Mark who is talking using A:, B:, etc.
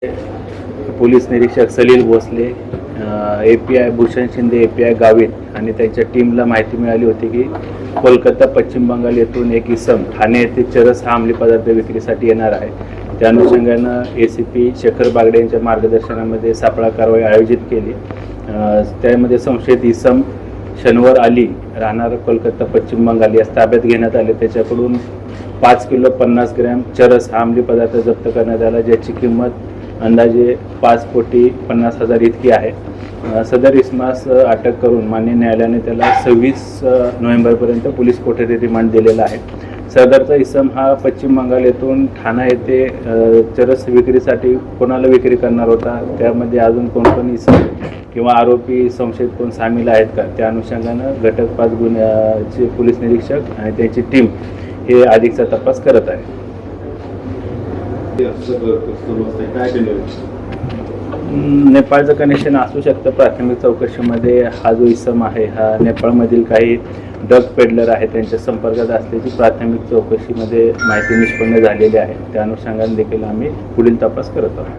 A: Police निरीक्षक Salil Bhosale, API Bhushan Shinde, API Gavit आणि त्यांच्या टीमला माहिती मिळाली होती की कोलकाता पश्चिम बंगाल येथून एक इसम ठाणे येथे चरस हा अंमली पदार्थ विक्रीसाठी येणार आहे. त्या अनुषंगानं ACP शेखर बागडे यांच्या मार्गदर्शनामध्ये सापळा कारवाई आयोजित केली. त्यामध्ये संशयित इसम शनिवार अली राहणार कोलकाता पश्चिम बंगाल यास ताब्यात घेण्यात आले. त्याच्याकडून 5 किलो 50 ग्रॅम चरस हा अंमली पदार्थ जप्त करण्यात आला, ज्याची किंमत अंदाजे 5,50,00,000 इतकी आहे. सदर इसमास अटक करून मान्य न्यायालयाने त्याला 26 नोव्हेंबरपर्यंत पोलीस कोठडी रिमांड दिलेला आहे. सदरचा इसम हा पश्चिम बंगाल येथून ठाणा येथे चरस विक्रीसाठी कोणाला विक्री करणार होता, त्यामध्ये अजून कोण इसम किंवा आरोपी संशयित कोण सामील आहेत का, त्या अनुषंगानं घटक 5 गुन्ह्याचे पोलीस निरीक्षक आणि त्यांची टीम हे अधिकचा तपास करत आहे. नेपाळचं कनेक्शन असू शकतं. प्राथमिक चौकशीमध्ये हा जो इसम आहे हा नेपाळमधील काही ड्रग पेडलर आहे त्यांच्या संपर्कात असल्याची प्राथमिक चौकशीमध्ये माहिती निष्पन्न झालेली आहे. त्या अनुषंगाने देखील आम्ही पुढील तपास करत आहोत.